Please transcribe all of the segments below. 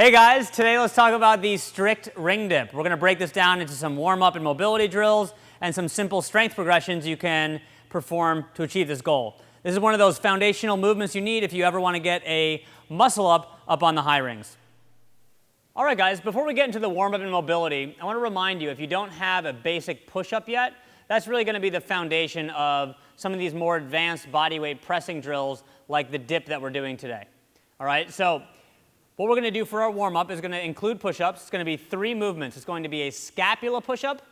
Hey guys, today let's talk about the strict ring dip. We're going to break this down into some warm-up and mobility drills and some simple strength progressions you can perform to achieve this goal. This is one of those foundational movements you need if you ever want to get a muscle up on the high rings. All right guys, before we get into the warm-up and mobility, I want to remind you, if you don't have a basic push-up yet, that's really going to be the foundation of some of these more advanced bodyweight pressing drills like the dip that we're doing today. All right, so what we're going to do for our warm-up is going to include push-ups. It's going to be 3 movements. It's going to be a scapula push-up,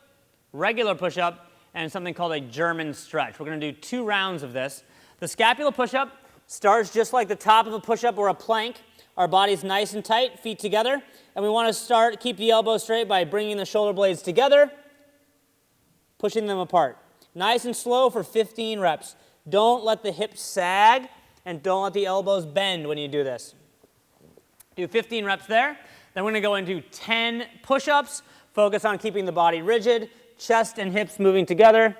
regular push-up, and something called a German stretch. We're going to do 2 rounds of this. The scapula push-up starts just like the top of a push-up or a plank. Our body's nice and tight, feet together, and we want to keep the elbows straight by bringing the shoulder blades together, pushing them apart. Nice and slow for 15 reps. Don't let the hips sag, and don't let the elbows bend when you do this. Do 15 reps there. Then we're going to go into 10 push-ups. Focus on keeping the body rigid, chest and hips moving together.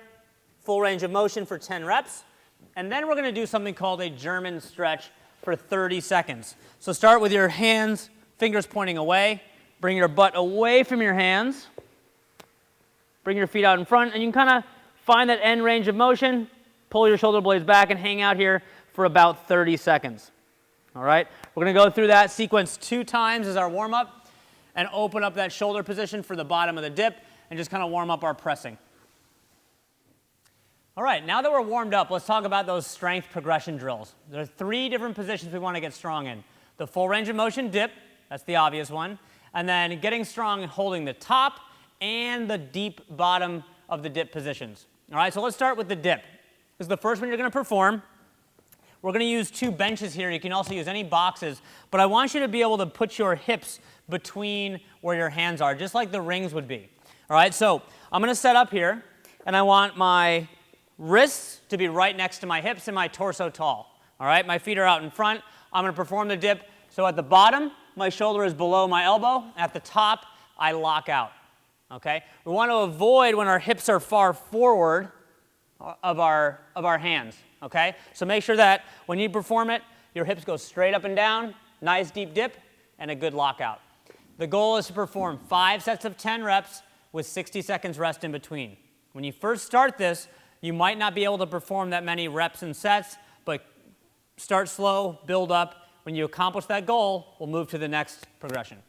Full range of motion for 10 reps. And then we're going to do something called a German stretch for 30 seconds. So start with your hands, fingers pointing away. Bring your butt away from your hands. Bring your feet out in front, and you can kind of find that end range of motion. Pull your shoulder blades back and hang out here for about 30 seconds. All right, we're going to go through that sequence 2 times as our warm-up and open up that shoulder position for the bottom of the dip and just kind of warm up our pressing. All right, now that we're warmed up, let's talk about those strength progression drills. There are 3 different positions we want to get strong in. The full range of motion dip, that's the obvious one, and then getting strong and holding the top and the deep bottom of the dip positions. All right, so let's start with the dip. This is the first one you're going to perform. We're going to use 2 benches here. You can also use any boxes, but I want you to be able to put your hips between where your hands are, just like the rings would be. All right, so I'm going to set up here, and I want my wrists to be right next to my hips and my torso tall. All right, my feet are out in front. I'm going to perform the dip. So at the bottom, my shoulder is below my elbow. At the top, I lock out. Okay, we want to avoid when our hips are far forward of our hands. Okay, so make sure that when you perform it, your hips go straight up and down, nice deep dip, and a good lockout. The goal is to perform 5 sets of 10 reps with 60 seconds rest in between. When you first start this, you might not be able to perform that many reps and sets, but start slow, build up. When you accomplish that goal, we'll move to the next progression.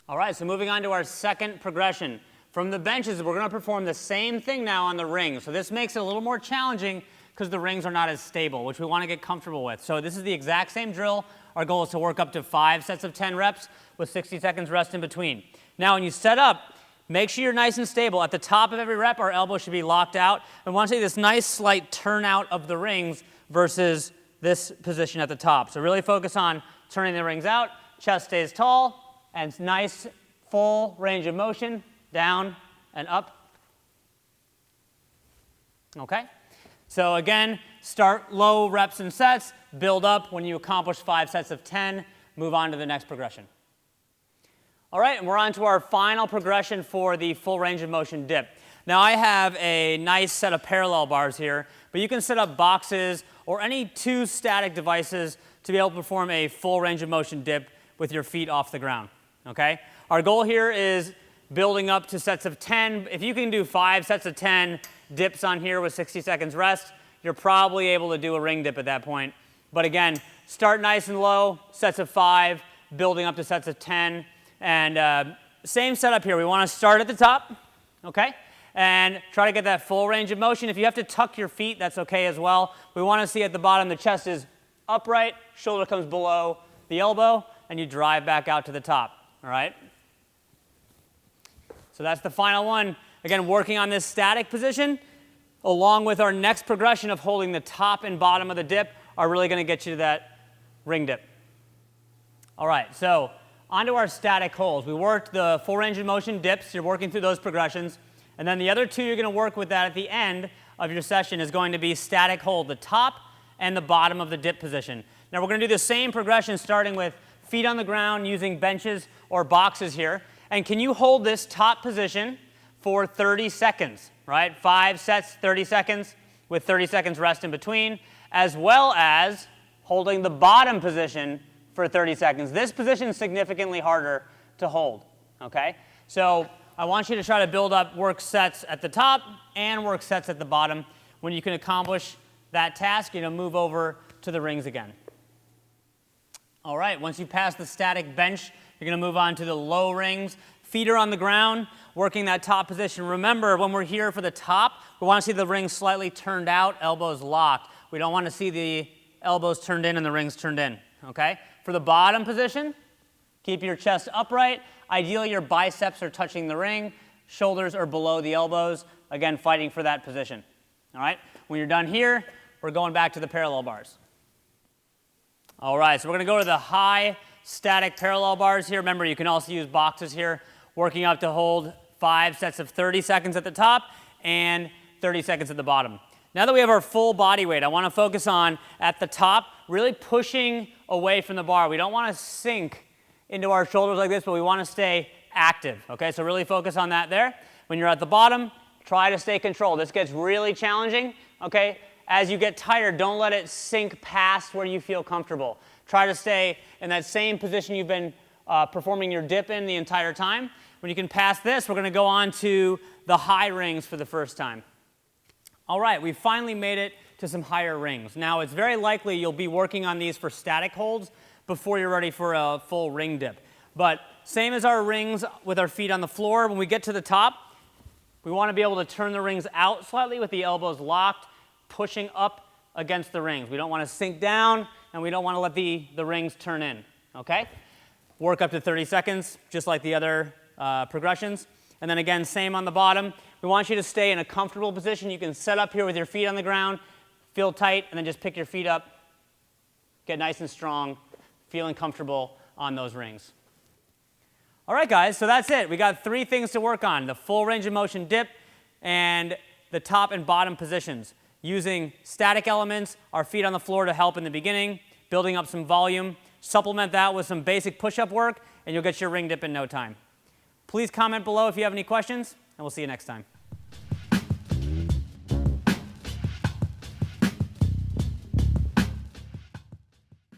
All right, so moving on to our second progression. From the benches, we're going to perform the same thing now on the rings. So this makes it a little more challenging because the rings are not as stable, which we want to get comfortable with. So this is the exact same drill. Our goal is to work up to 5 sets of 10 reps with 60 seconds rest in between. Now, when you set up, make sure you're nice and stable. At the top of every rep, our elbow should be locked out. We want to see this nice slight turnout of the rings versus this position at the top. So really focus on turning the rings out, chest stays tall, and nice full range of motion. Down and up. Okay? So again, start low reps and sets, build up. When you accomplish 5 sets of 10, move on to the next progression. All right, and we're on to our final progression for the full range of motion dip. Now I have a nice set of parallel bars here, but you can set up boxes or any 2 static devices to be able to perform a full range of motion dip with your feet off the ground. Okay? Our goal here is building up to sets of 10. If you can do 5 sets of 10 dips on here with 60 seconds rest, you're probably able to do a ring dip at that point. But again, start nice and low, sets of 5, building up to sets of 10. And same setup here. We want to start at the top, okay? And try to get that full range of motion. If you have to tuck your feet, that's okay as well. We want to see at the bottom the chest is upright, shoulder comes below the elbow, and you drive back out to the top, all right? So that's the final one. Again, working on this static position, along with our next progression of holding the top and bottom of the dip, are really going to get you to that ring dip. All right, so onto our static holds. We worked the full range of motion dips. You're working through those progressions. And then the other 2 you're going to work with that at the end of your session is going to be static hold, the top and the bottom of the dip position. Now we're going to do the same progression starting with feet on the ground using benches or boxes here. And can you hold this top position for 30 seconds, right? 5 sets, 30 seconds, with 30 seconds rest in between, as well as holding the bottom position for 30 seconds. This position is significantly harder to hold, okay? So I want you to try to build up work sets at the top and work sets at the bottom. When you can accomplish that task, move over to the rings again. All right, once you pass the static bench, you're going to move on to the low rings. Feet are on the ground, working that top position. Remember, when we're here for the top, we want to see the rings slightly turned out, elbows locked. We don't want to see the elbows turned in and the rings turned in, okay? For the bottom position, keep your chest upright. Ideally, your biceps are touching the ring, shoulders are below the elbows. Again, fighting for that position, all right? When you're done here, we're going back to the parallel bars. All right, so we're going to go to the high static parallel bars here. Remember, you can also use boxes here, working up to hold 5 sets of 30 seconds at the top and 30 seconds at the bottom. Now that we have our full body weight, I want to focus on, at the top, really pushing away from the bar. We don't want to sink into our shoulders like this, but we want to stay active, okay? So really focus on that there. When you're at the bottom, try to stay controlled. This gets really challenging, okay? As you get tired, don't let it sink past where you feel comfortable. Try to stay in that same position you've been performing your dip in the entire time. When you can pass this, we're going to go on to the high rings for the first time. All right, we've finally made it to some higher rings. Now, it's very likely you'll be working on these for static holds before you're ready for a full ring dip. But same as our rings with our feet on the floor, when we get to the top, we want to be able to turn the rings out slightly with the elbows locked, pushing up against the rings. We don't want to sink down, and we don't want to let the rings turn in, okay? Work up to 30 seconds, just like the other progressions. And then again, same on the bottom. We want you to stay in a comfortable position. You can set up here with your feet on the ground, feel tight, and then just pick your feet up, get nice and strong, feeling comfortable on those rings. All right, guys, so that's it. We got 3 things to work on: the full range of motion dip and the top and bottom positions. Using static elements, our feet on the floor to help in the beginning, building up some volume, supplement that with some basic push-up work, and you'll get your ring dip in no time. Please comment below if you have any questions, and we'll see you next time.